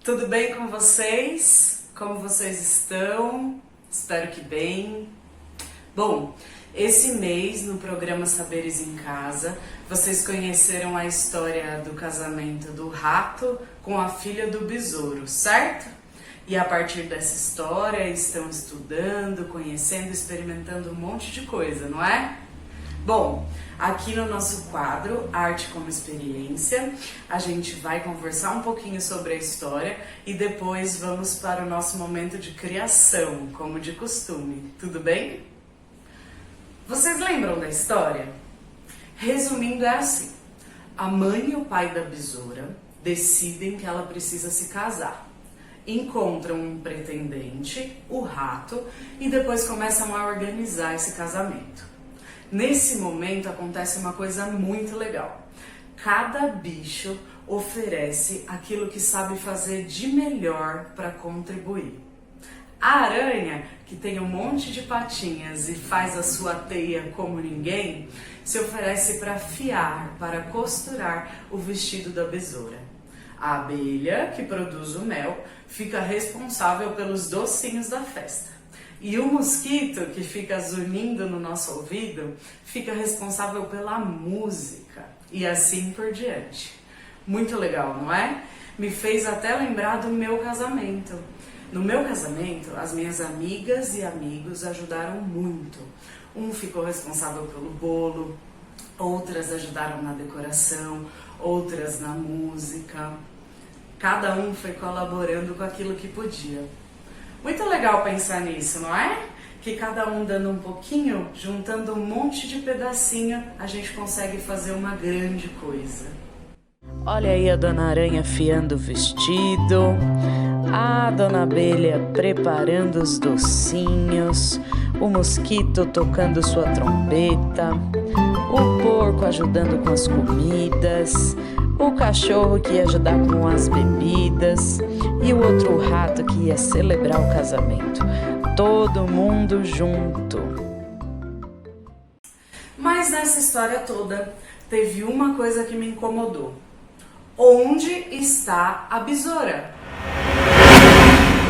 Tudo bem com vocês? Como vocês estão? Espero que bem. Bom, esse mês no programa Saberes em Casa, vocês conheceram a história do casamento do rato com a filha do besouro, certo? E a partir dessa história estão estudando, conhecendo, experimentando um monte de coisa, não é? Bom, aqui no nosso quadro Arte como Experiência, a gente vai conversar um pouquinho sobre a história e depois vamos para o nosso momento de criação, como de costume, tudo bem? Vocês lembram da história? Resumindo, é assim: a mãe e o pai da besoura decidem que ela precisa se casar. Encontram um pretendente, o rato, e depois começam a organizar esse casamento. Nesse momento acontece uma coisa muito legal. Cada bicho oferece aquilo que sabe fazer de melhor para contribuir. A aranha, que tem um monte de patinhas e faz a sua teia como ninguém, se oferece para fiar, para costurar o vestido da besoura. A abelha, que produz o mel, fica responsável pelos docinhos da festa. E o mosquito, que fica zunindo no nosso ouvido, fica responsável pela música. E assim por diante. Muito legal, não é? Me fez até lembrar do meu casamento. No meu casamento, as minhas amigas e amigos ajudaram muito. Um ficou responsável pelo bolo, outras ajudaram na decoração, outras na música. Cada um foi colaborando com aquilo que podia. Muito legal pensar nisso, não é? Que cada um dando um pouquinho, juntando um monte de pedacinho, a gente consegue fazer uma grande coisa. Olha aí a Dona Aranha afiando o vestido, a Dona Abelha preparando os docinhos, o mosquito tocando sua trompeta, o porco ajudando com as comidas, o cachorro que ia ajudar com as bebidas e o outro rato que ia celebrar o casamento. Todo mundo junto. Mas nessa história toda, teve uma coisa que me incomodou. Onde está a besoura?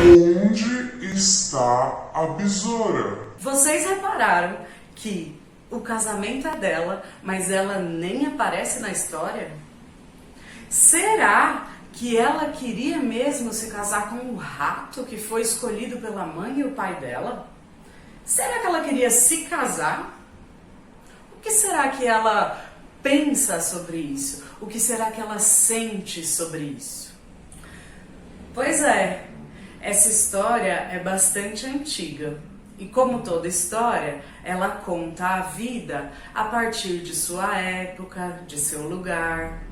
Onde está a besoura? Vocês repararam que o casamento é dela, mas ela nem aparece na história? Será que ela queria mesmo se casar com o rato que foi escolhido pela mãe e o pai dela? Será que ela queria se casar? O que será que ela pensa sobre isso? O que será que ela sente sobre isso? Pois é, essa história é bastante antiga. E como toda história, ela conta a vida a partir de sua época, de seu lugar.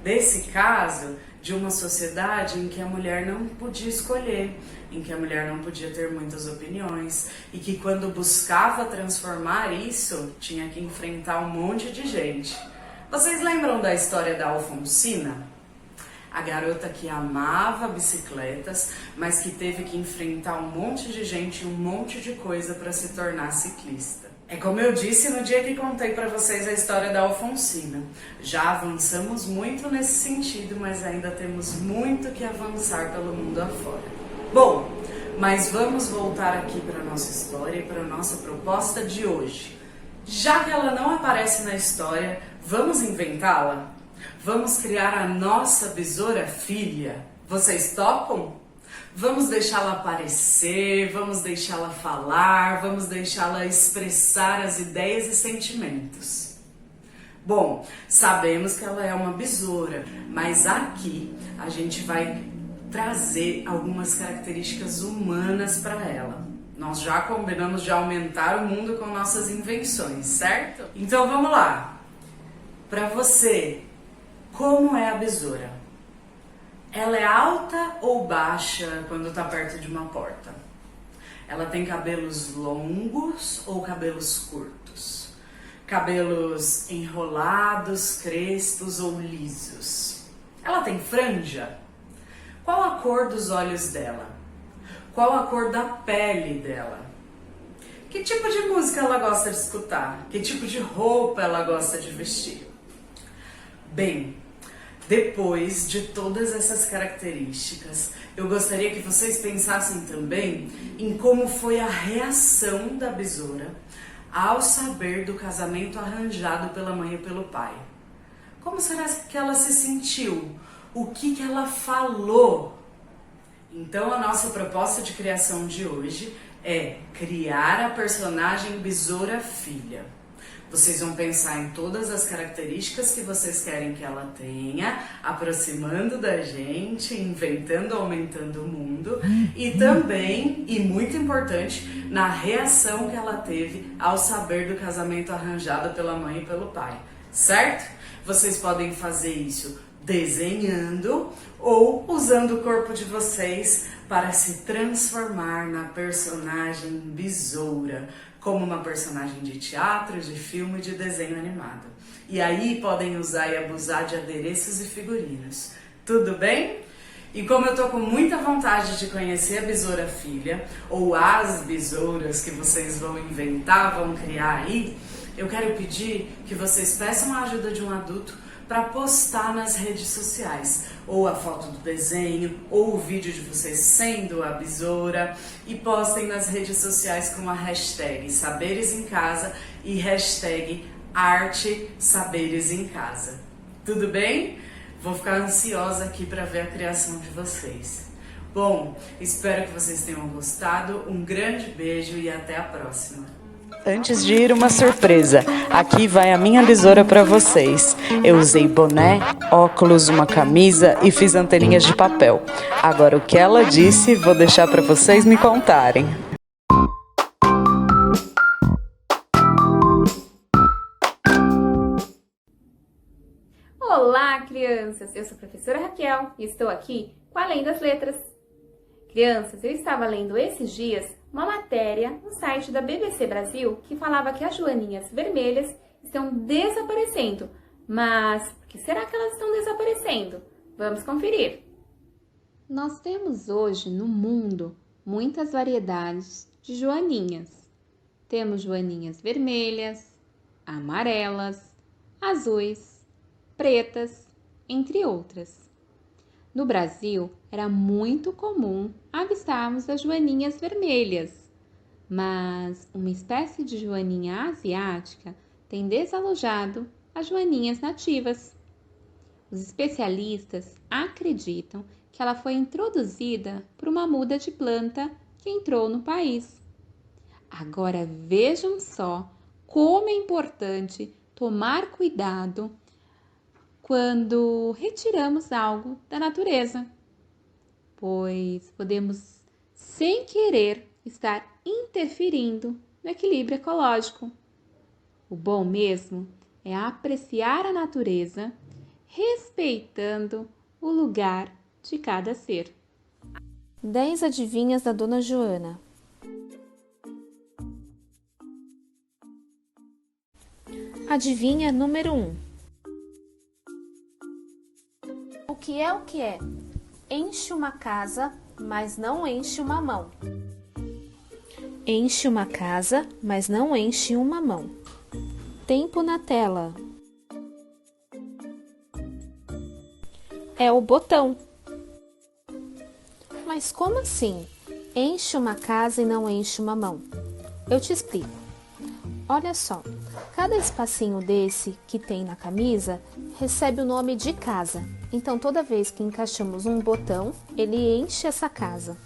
Desse caso, de uma sociedade em que a mulher não podia escolher, em que a mulher não podia ter muitas opiniões e que quando buscava transformar isso, tinha que enfrentar um monte de gente. Vocês lembram da história da Alfonsina? A garota que amava bicicletas, mas que teve que enfrentar um monte de gente e um monte de coisa para se tornar ciclista. É como eu disse no dia que contei para vocês a história da Alfonsina. Já avançamos muito nesse sentido, mas ainda temos muito que avançar pelo mundo afora. Bom, mas vamos voltar aqui para a nossa história e para a nossa proposta de hoje. Já que ela não aparece na história, vamos inventá-la? Vamos criar a nossa besoura filha. Vocês topam? Vamos deixá-la aparecer, vamos deixá-la falar, vamos deixá-la expressar as ideias e sentimentos. Bom, sabemos que ela é uma besoura, mas aqui a gente vai trazer algumas características humanas para ela. Nós já combinamos de aumentar o mundo com nossas invenções, certo? Então vamos lá. Para você, como é a besoura? Ela é alta ou baixa quando está perto de uma porta? Ela tem cabelos longos ou cabelos curtos? Cabelos enrolados, crespos ou lisos? Ela tem franja? Qual a cor dos olhos dela? Qual a cor da pele dela? Que tipo de música ela gosta de escutar? Que tipo de roupa ela gosta de vestir? Bem, Depois de todas essas características, eu gostaria que vocês pensassem também em como foi a reação da besoura ao saber do casamento arranjado pela mãe e pelo pai. Como será que ela se sentiu? O que ela falou? Então, a nossa proposta de criação de hoje é criar a personagem Besoura Filha. Vocês vão pensar em todas as características que vocês querem que ela tenha, aproximando da gente, inventando, aumentando o mundo, e também, e muito importante, na reação que ela teve ao saber do casamento arranjado pela mãe e pelo pai, certo? Vocês podem fazer isso desenhando ou usando o corpo de vocês para se transformar na personagem Besoura, como uma personagem de teatro, de filme, de desenho animado. E aí podem usar e abusar de adereços e figurinos. Tudo bem? E como eu tô com muita vontade de conhecer a Besoura Filha, ou as besouras que vocês vão inventar, vão criar aí, eu quero pedir que vocês peçam a ajuda de um adulto para postar nas redes sociais, ou a foto do desenho, ou o vídeo de vocês sendo a besoura, e postem nas redes sociais com a hashtag Saberes em Casa e hashtag Arte Saberes em Casa. Tudo bem? Vou ficar ansiosa aqui para ver a criação de vocês. Bom, espero que vocês tenham gostado, um grande beijo e até a próxima. Antes de ir, uma surpresa. Aqui vai a minha besoura para vocês. Eu usei boné, óculos, uma camisa e fiz anteninhas de papel. Agora, o que ela disse, vou deixar para vocês me contarem. Olá, crianças! Eu sou a professora Raquel e estou aqui com Além das Letras. Crianças, eu estava lendo esses dias uma matéria no site da BBC Brasil que falava que as joaninhas vermelhas estão desaparecendo. Mas por que será que elas estão desaparecendo? Vamos conferir. Nós temos hoje no mundo muitas variedades de joaninhas. Temos joaninhas vermelhas, amarelas, azuis, pretas, entre outras. No Brasil, era muito comum avistarmos as joaninhas vermelhas, mas uma espécie de joaninha asiática tem desalojado as joaninhas nativas. Os especialistas acreditam que ela foi introduzida por uma muda de planta que entrou no país. Agora vejam só como é importante tomar cuidado quando retiramos algo da natureza, pois podemos, sem querer, estar interferindo no equilíbrio ecológico. O bom mesmo é apreciar a natureza, respeitando o lugar de cada ser. 10 adivinhas da Dona Joana. Adivinha número 1. O que é o que é? Enche uma casa, mas não enche uma mão. Enche uma casa, mas não enche uma mão. Tempo na tela. É o botão. Mas como assim? Enche uma casa e não enche uma mão? Eu te explico. Olha só, cada espacinho desse que tem na camisa recebe o nome de casa. Então, toda vez que encaixamos um botão, ele enche essa casa.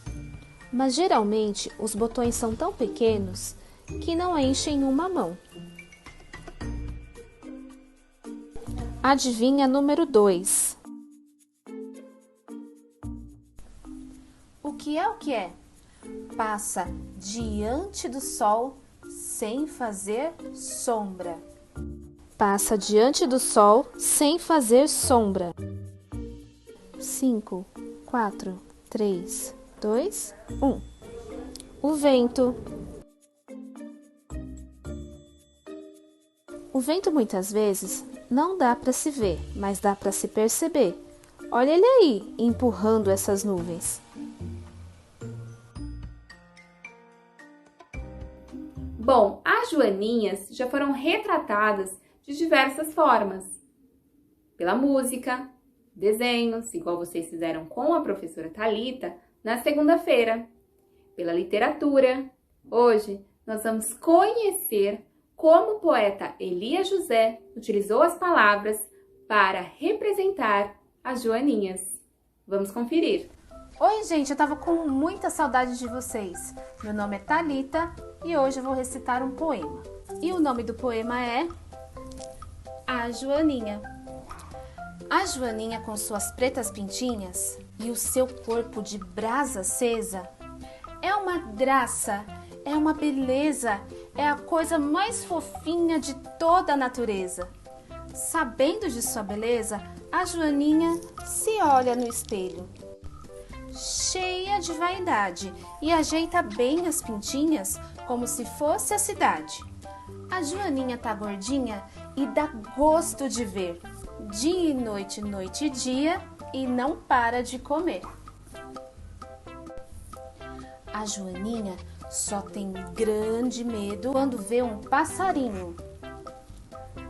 Mas, geralmente, os botões são tão pequenos que não enchem uma mão. Adivinha número 2. O que é o que é? Passa diante do sol sem fazer sombra. Passa diante do sol sem fazer sombra. 5, 4, 3, 2, 1. O vento. O vento muitas vezes não dá para se ver, mas dá para se perceber. Olha ele aí, empurrando essas nuvens. Bom, as joaninhas já foram retratadas de diversas formas. Pela música, desenhos, igual vocês fizeram com a professora Thalita, na segunda-feira, pela literatura. Hoje nós vamos conhecer como o poeta Elias José utilizou as palavras para representar as joaninhas. Vamos conferir. Oi, gente, eu tava com muita saudade de vocês. Meu nome é Thalita e hoje eu vou recitar um poema. E o nome do poema é A Joaninha. A Joaninha, com suas pretas pintinhas e o seu corpo de brasa acesa, é uma graça, é uma beleza, é a coisa mais fofinha de toda a natureza. Sabendo de sua beleza, a Joaninha se olha no espelho, cheia de vaidade, e ajeita bem as pintinhas como se fosse a cidade. A Joaninha tá gordinha e dá gosto de ver, dia e noite, noite e dia, e não para de comer. A Joaninha só tem grande medo quando vê um passarinho.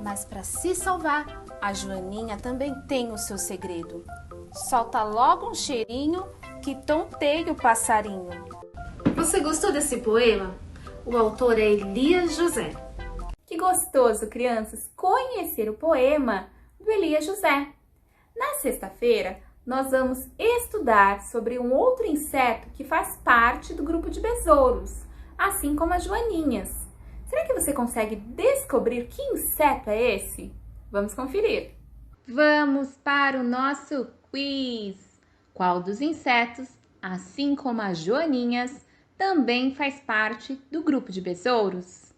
Mas para se salvar, a Joaninha também tem o seu segredo. Solta logo um cheirinho que tonteia o passarinho. Você gostou desse poema? O autor é Elias José. Que gostoso, crianças, conhecer o poema do Elias José. Na sexta-feira, nós vamos estudar sobre um outro inseto que faz parte do grupo de besouros, assim como as joaninhas. Será que você consegue descobrir que inseto é esse? Vamos conferir. Vamos para o nosso quiz. Qual dos insetos, assim como as joaninhas, também faz parte do grupo de besouros?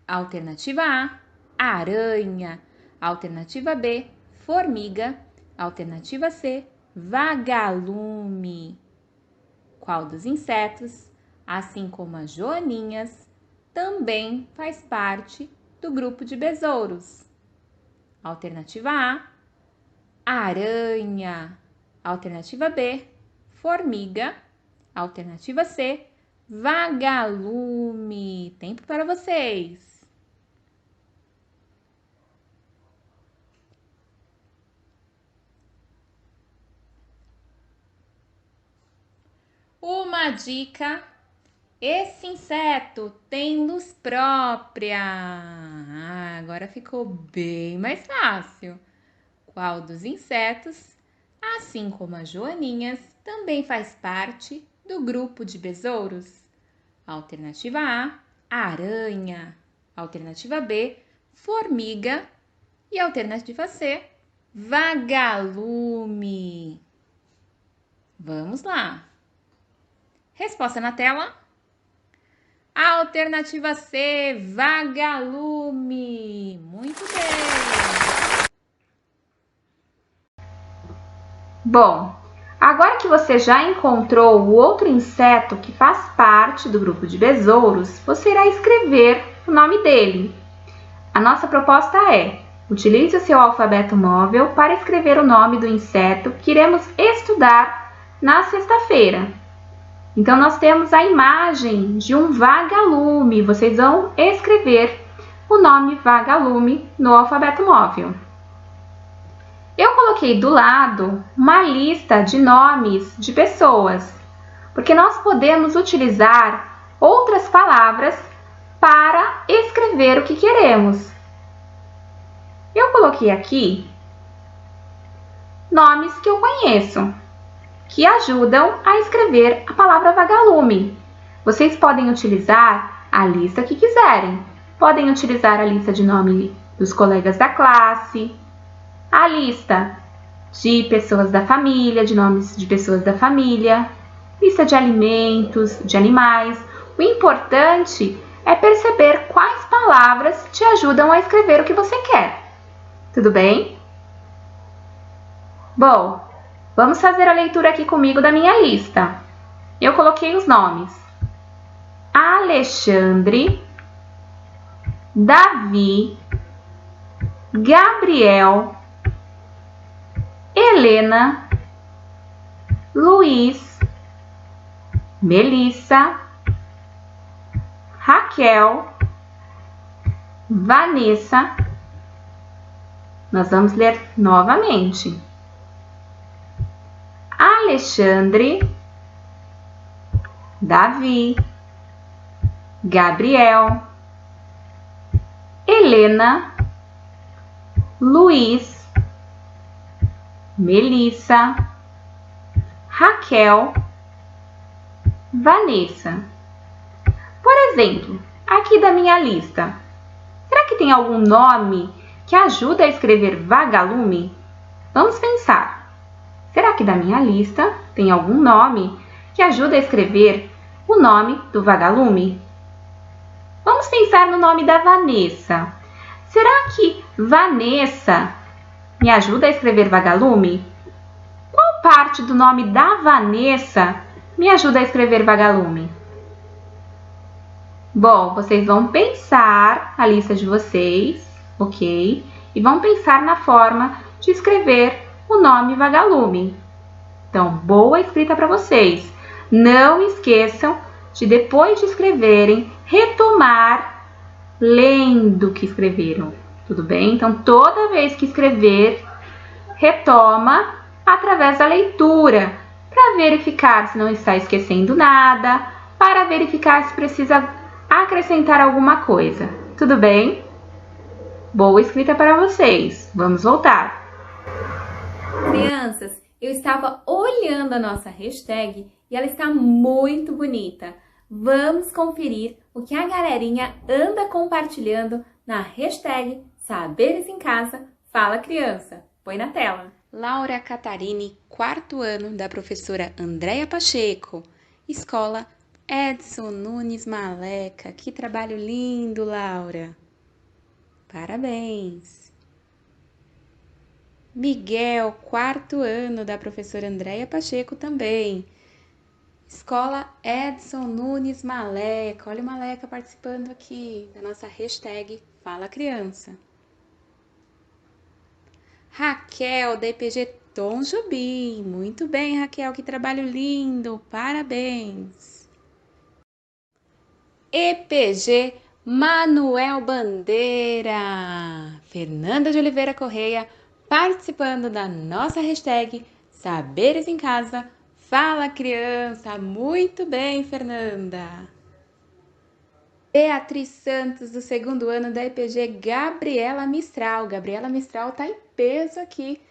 Alternativa A, aranha. Alternativa B, formiga. Alternativa C, vagalume. Qual dos insetos, assim como as joaninhas, também faz parte do grupo de besouros? Alternativa A, aranha. Alternativa B, formiga. Alternativa C, vagalume. Tempo para vocês. Uma dica: esse inseto tem luz própria. Agora ficou bem mais fácil. Qual dos insetos, assim como as joaninhas, também faz parte do grupo de besouros? Alternativa A, aranha. Alternativa B, formiga. E alternativa C, vagalume. Vamos lá. Resposta na tela. Alternativa C, vagalume. Muito bem. Bom, agora que você já encontrou o outro inseto que faz parte do grupo de besouros, você irá escrever o nome dele. A nossa proposta é: utilize o seu alfabeto móvel para escrever o nome do inseto que iremos estudar na sexta-feira. Então, nós temos a imagem de um vagalume. Vocês vão escrever o nome vagalume no alfabeto móvel. Eu coloquei do lado uma lista de nomes de pessoas, porque nós podemos utilizar outras palavras para escrever o que queremos. Eu coloquei aqui nomes que eu conheço, que ajudam a escrever a palavra vagalume. Vocês podem utilizar a lista que quiserem. Podem utilizar a lista de nome dos colegas da classe, a lista de pessoas da família, de nomes de pessoas da família, lista de alimentos, de animais. O importante é perceber quais palavras te ajudam a escrever o que você quer. Tudo bem? Bom, vamos fazer a leitura aqui comigo da minha lista. Eu coloquei os nomes: Alexandre, Davi, Gabriel, Helena, Luiz, Melissa, Raquel, Vanessa. Nós vamos ler novamente: Alexandre, Davi, Gabriel, Helena, Luiz, Melissa, Raquel, Vanessa. Por exemplo, aqui da minha lista, será que tem algum nome que ajuda a escrever vagalume? Vamos pensar. Será que da minha lista tem algum nome que ajuda a escrever o nome do vagalume? Vamos pensar no nome da Vanessa. Será que Vanessa me ajuda a escrever vagalume? Qual parte do nome da Vanessa me ajuda a escrever vagalume? Bom, vocês vão pensar a lista de vocês, ok? E vão pensar na forma de escrever o nome vagalume. Então, boa escrita para vocês. Não esqueçam de, depois de escreverem, retomar lendo o que escreveram. Tudo bem? Então, toda vez que escrever, retoma através da leitura, para verificar se não está esquecendo nada, para verificar se precisa acrescentar alguma coisa. Tudo bem? Boa escrita para vocês. Vamos voltar. Crianças, eu estava olhando a nossa hashtag e ela está muito bonita. Vamos conferir o que a galerinha anda compartilhando na hashtag Saberes em Casa Fala Criança. Põe na tela. Laura Catarine, 4º ano, da professora Andréia Pacheco. Escola Edson Nunes Maleca. Que trabalho lindo, Laura. Parabéns. Miguel, 4º ano, da professora Andréia Pacheco também. Escola Edson Nunes Maleca. Olha o Maleca participando aqui da nossa hashtag Fala Criança. Raquel, da EPG Tom Jobim. Muito bem, Raquel, que trabalho lindo. Parabéns. EPG Manuel Bandeira. Fernanda de Oliveira Correia, participando da nossa hashtag Saberes em Casa Fala Criança. Muito bem, Fernanda. Beatriz Santos, do 2º ano, da EPG Gabriela Mistral. Gabriela Mistral está em peso aqui.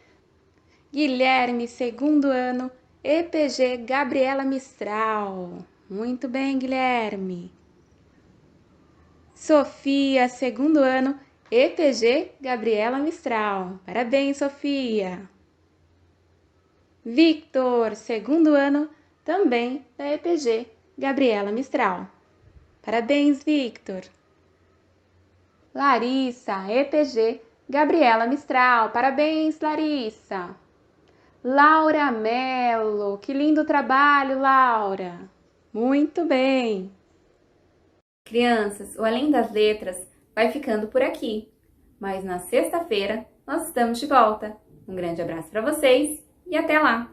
Guilherme, 2º ano, EPG Gabriela Mistral. Muito bem, Guilherme. Sofia, 2º ano, EPG Gabriela Mistral. Parabéns, Sofia. Victor, 2º ano, também da EPG Gabriela Mistral. Parabéns, Victor. Larissa, EPG Gabriela Mistral. Parabéns, Larissa. Laura Mello, que lindo trabalho, Laura. Muito bem. Crianças, o Além das Letras vai ficando por aqui. Mas na sexta-feira nós estamos de volta. Um grande abraço para vocês e até lá!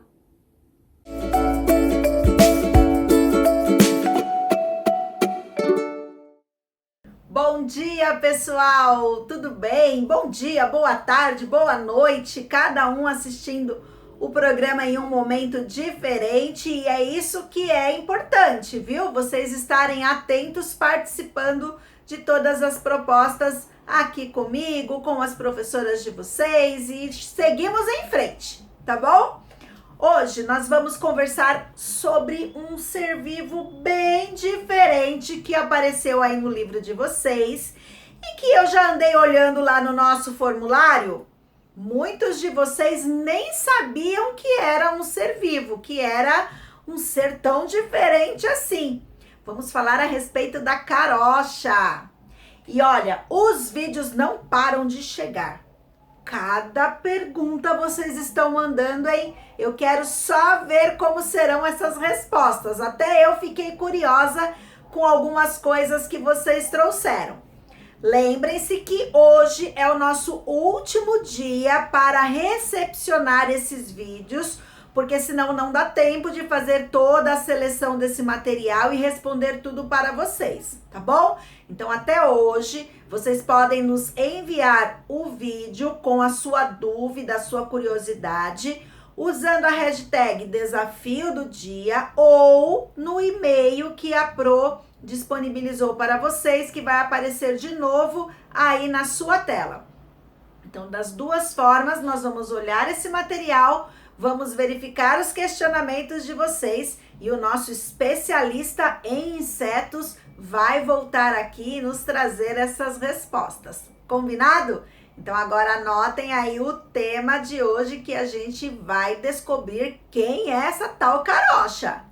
Bom dia, pessoal! Tudo bem? Bom dia, boa tarde, boa noite, cada um assistindo o programa em um momento diferente e é isso que é importante, viu? Vocês estarem atentos, participando de todas as propostas aqui comigo, com as professoras de vocês e seguimos em frente, tá bom? Hoje nós vamos conversar sobre um ser vivo bem diferente que apareceu aí no livro de vocês e que eu já andei olhando lá no nosso formulário. Muitos de vocês nem sabiam que era um ser vivo, que era um ser tão diferente assim. Vamos falar a respeito da carocha. E olha, os vídeos não param de chegar. Cada pergunta vocês estão mandando, hein? Eu quero só ver como serão essas respostas. Até eu fiquei curiosa com algumas coisas que vocês trouxeram. Lembrem-se que hoje é o nosso último dia para recepcionar esses vídeos, porque senão não dá tempo de fazer toda a seleção desse material e responder tudo para vocês, tá bom? Então até hoje vocês podem nos enviar o vídeo com a sua dúvida, a sua curiosidade, usando a hashtag Desafio do Dia ou no e-mail que a Pro disponibilizou para vocês, que vai aparecer de novo aí na sua tela. Então, das duas formas, nós vamos olhar esse material, vamos verificar os questionamentos de vocês e o nosso especialista em insetos vai voltar aqui e nos trazer essas respostas. Combinado? Então agora anotem aí o tema de hoje que a gente vai descobrir quem é essa tal carocha.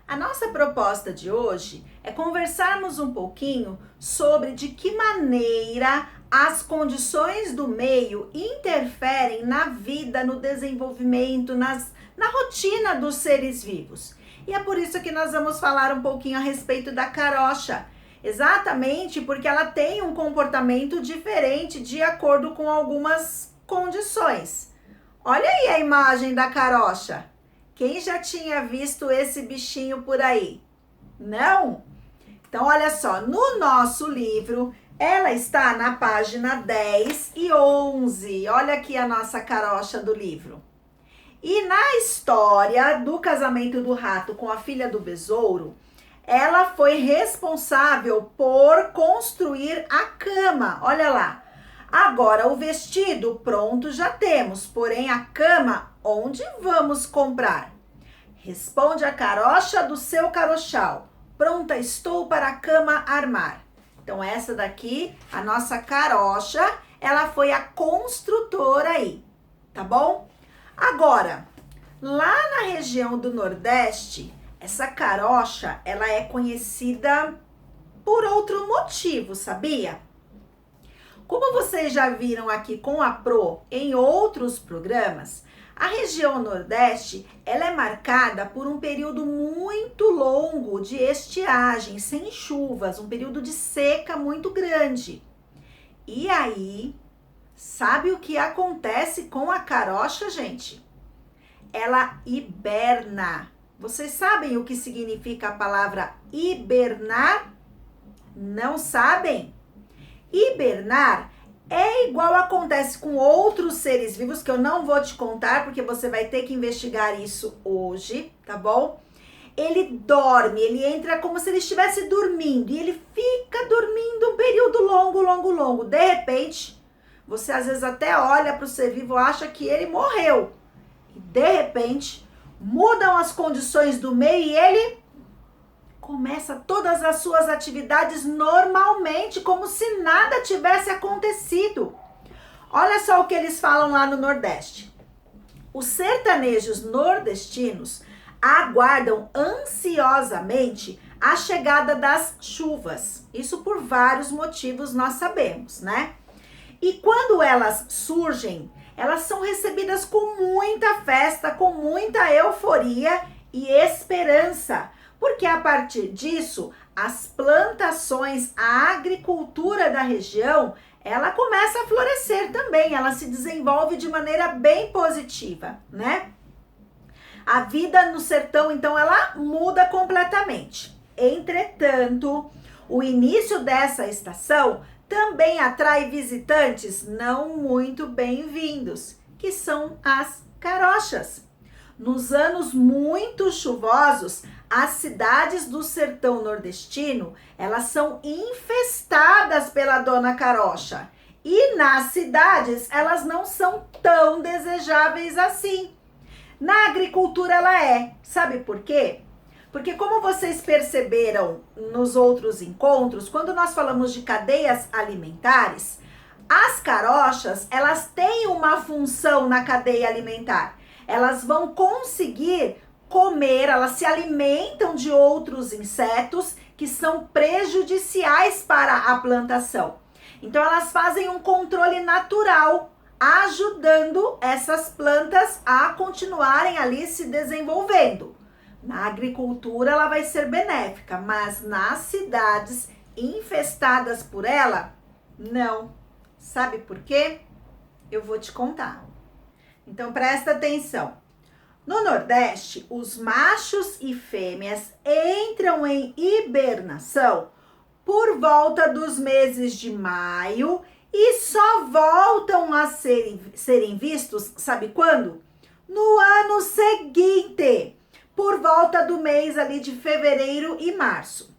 A nossa proposta de hoje é conversarmos um pouquinho sobre de que maneira as condições do meio interferem na vida, no desenvolvimento, na rotina dos seres vivos. E é por isso que nós vamos falar um pouquinho a respeito da carocha. Exatamente porque ela tem um comportamento diferente de acordo com algumas condições. Olha aí a imagem da carocha. Quem já tinha visto esse bichinho por aí? Não? Então, olha só, no nosso livro, ela está na página 10 e 11. Olha aqui a nossa carocha do livro. E na história do casamento do rato com a filha do besouro, ela foi responsável por construir a cama. Olha lá. Agora, o vestido pronto já temos, porém a cama, onde vamos comprar? Responde a carocha do seu carochal. Pronta estou para a cama armar. Então, essa daqui, a nossa carocha, ela foi a construtora aí, tá bom? Agora, lá na região do Nordeste, essa carocha, ela é conhecida por outro motivo, sabia? Como vocês já viram aqui com a Pro em outros programas, a região Nordeste, ela é marcada por um período muito longo de estiagem, sem chuvas, um período de seca muito grande. E aí, sabe o que acontece com a carocha, gente? Ela hiberna. Vocês sabem o que significa a palavra hibernar? Não sabem? Hibernar é igual acontece com outros seres vivos, que eu não vou te contar, porque você vai ter que investigar isso hoje, tá bom? Ele dorme, ele entra como se ele estivesse dormindo, e ele fica dormindo um período longo. De repente, você às vezes até olha para o ser vivo e acha que ele morreu. E de repente, mudam as condições do meio e ele começa todas as suas atividades normalmente, como se nada tivesse acontecido. Olha só o que eles falam lá no Nordeste. Os sertanejos nordestinos aguardam ansiosamente a chegada das chuvas. Isso por vários motivos nós sabemos, né? E quando elas surgem, elas são recebidas com muita festa, com muita euforia e esperança, porque a partir disso, as plantações, a agricultura da região, ela começa a florescer também, ela se desenvolve de maneira bem positiva, né? A vida no sertão, então, ela muda completamente. Entretanto, o início dessa estação também atrai visitantes não muito bem-vindos, que são as carochas. Nos anos muito chuvosos, as cidades do sertão nordestino, elas são infestadas pela dona carocha. E nas cidades, elas não são tão desejáveis assim. Na agricultura ela é. Sabe por quê? Porque como vocês perceberam nos outros encontros, quando nós falamos de cadeias alimentares, as carochas, elas têm uma função na cadeia alimentar. Elas vão conseguir comer, elas se alimentam de outros insetos que são prejudiciais para a plantação. Então elas fazem um controle natural, ajudando essas plantas a continuarem ali se desenvolvendo. Na agricultura ela vai ser benéfica, mas nas cidades infestadas por ela, não. Sabe por quê? Eu vou te contar. Então presta atenção. No Nordeste, os machos e fêmeas entram em hibernação por volta dos meses de maio e só voltam a serem vistos, sabe quando? no ano seguinte, por volta do mês ali de fevereiro e março.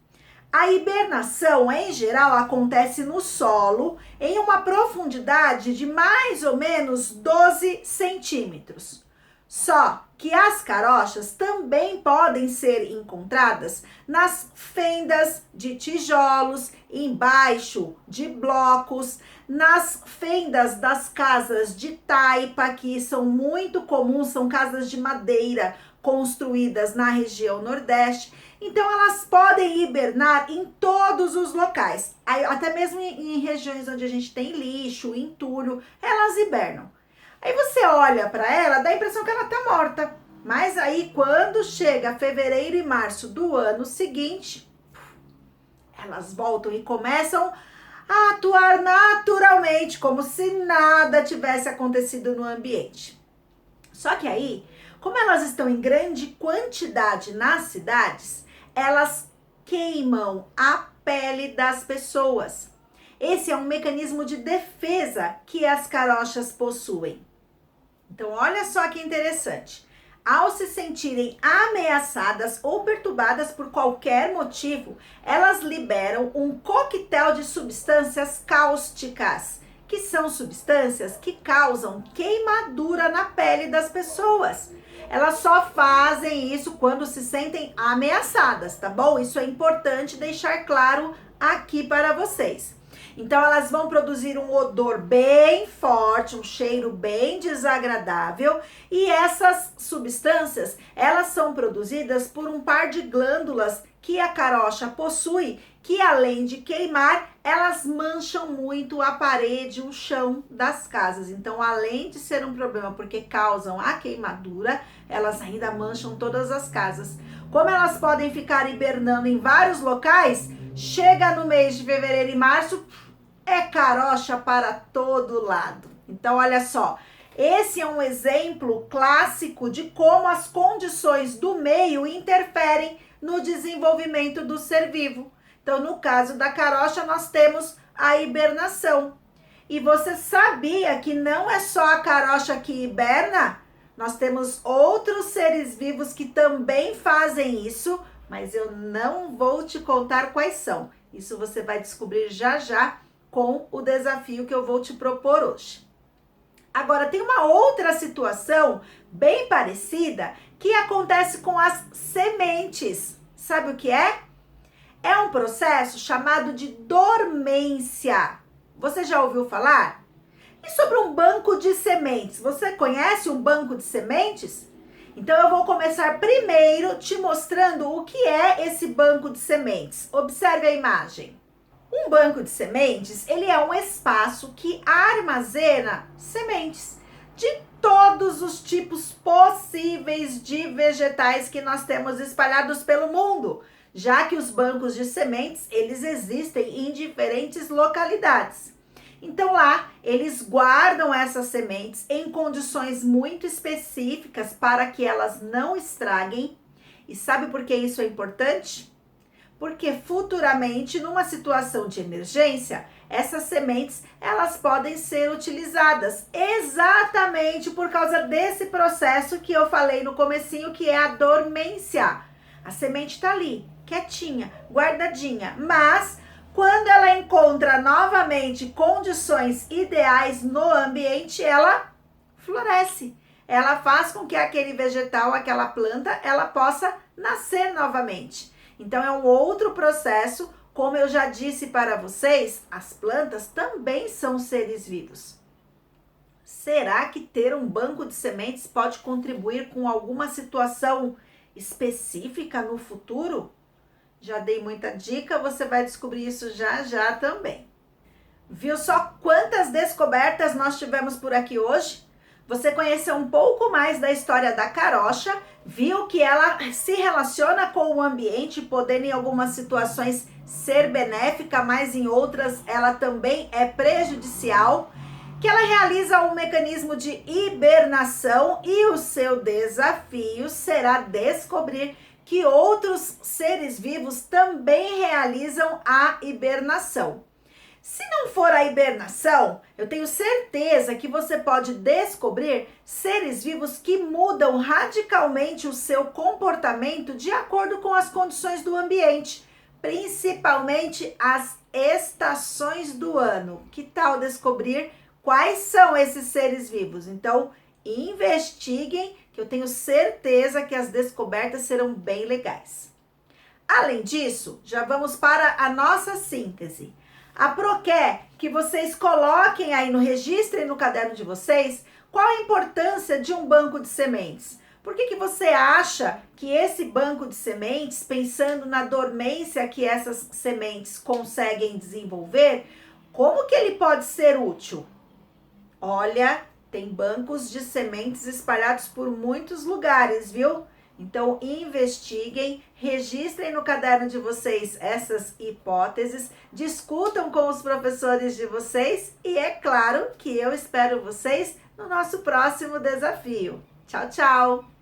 A hibernação, em geral, acontece no solo em uma profundidade de mais ou menos 12 centímetros. Só que as carochas também podem ser encontradas nas fendas de tijolos, embaixo de blocos, nas fendas das casas de taipa, que são muito comuns, são casas de madeira construídas na região Nordeste. Então, elas podem hibernar em todos os locais, até mesmo em regiões onde a gente tem lixo, entulho, elas hibernam. Aí você olha para ela, dá a impressão que ela tá morta. Mas aí, quando chega fevereiro e março do ano seguinte, elas voltam e começam a atuar naturalmente, como se nada tivesse acontecido no ambiente. Só que aí, como elas estão em grande quantidade nas cidades, elas queimam a pele das pessoas. Esse é um mecanismo de defesa que as carochas possuem. Então, olha só que interessante. Ao se sentirem ameaçadas ou perturbadas por qualquer motivo, elas liberam um coquetel de substâncias cáusticas, que são substâncias que causam queimadura na pele das pessoas. Elas só fazem isso quando se sentem ameaçadas, tá bom? Isso é importante deixar claro aqui para vocês. Então, elas vão produzir um odor bem forte, um cheiro bem desagradável. E essas substâncias, elas são produzidas por um par de glândulas que a carocha possui, que além de queimar, elas mancham muito a parede, o chão das casas. Então, além de ser um problema porque causam a queimadura, elas ainda mancham todas as casas. Como elas podem ficar hibernando em vários locais, chega no mês de fevereiro e março, é carocha para todo lado. Então, olha só, esse é um exemplo clássico de como as condições do meio interferem no desenvolvimento do ser vivo. Então, no caso da carocha, nós temos a hibernação. E você sabia que não é só a carocha que hiberna? Nós temos outros seres vivos que também fazem isso, mas eu não vou te contar quais são. Isso você vai descobrir já já com o desafio que eu vou te propor hoje. Agora, tem uma outra situação bem parecida que acontece com as sementes. Sabe o que é? É um processo chamado de dormência. Você já ouviu falar? E sobre um banco de sementes? Você conhece um banco de sementes? Então, eu vou começar primeiro te mostrando o que é esse banco de sementes. Observe a imagem. Um banco de sementes, ele é um espaço que armazena sementes de todos os tipos possíveis de vegetais que nós temos espalhados pelo mundo, já que os bancos de sementes, eles existem em diferentes localidades. Então lá, eles guardam essas sementes em condições muito específicas para que elas não estraguem. E sabe por que isso é importante? Porque futuramente, numa situação de emergência, essas sementes, elas podem ser utilizadas exatamente por causa desse processo que eu falei no comecinho, que é a dormência. A semente está ali, quietinha, guardadinha, mas quando ela encontra novamente condições ideais no ambiente, ela floresce. Ela faz com que aquele vegetal, aquela planta, ela possa nascer novamente. Então, é um outro processo, como eu já disse para vocês, as plantas também são seres vivos. Será que ter um banco de sementes pode contribuir com alguma situação específica no futuro? Já dei muita dica, você vai descobrir isso já já também. Viu só quantas descobertas nós tivemos por aqui hoje? Você conheceu um pouco mais da história da carocha, viu que ela se relaciona com o ambiente, podendo em algumas situações ser benéfica, mas em outras ela também é prejudicial, que ela realiza um mecanismo de hibernação e o seu desafio será descobrir que outros seres vivos também realizam a hibernação. Se não for a hibernação, eu tenho certeza que você pode descobrir seres vivos que mudam radicalmente o seu comportamento de acordo com as condições do ambiente, principalmente as estações do ano. Que tal descobrir quais são esses seres vivos? Então, investiguem, que eu tenho certeza que as descobertas serão bem legais. Além disso, já vamos para a nossa síntese. A Pro quer que vocês coloquem aí no registro e no caderno de vocês qual a importância de um banco de sementes. Por que você acha que esse banco de sementes, pensando na dormência que essas sementes conseguem desenvolver, como que ele pode ser útil? Olha, tem bancos de sementes espalhados por muitos lugares, viu? Então, investiguem, registrem no caderno de vocês essas hipóteses, discutam com os professores de vocês e é claro que eu espero vocês no nosso próximo desafio. Tchau, tchau!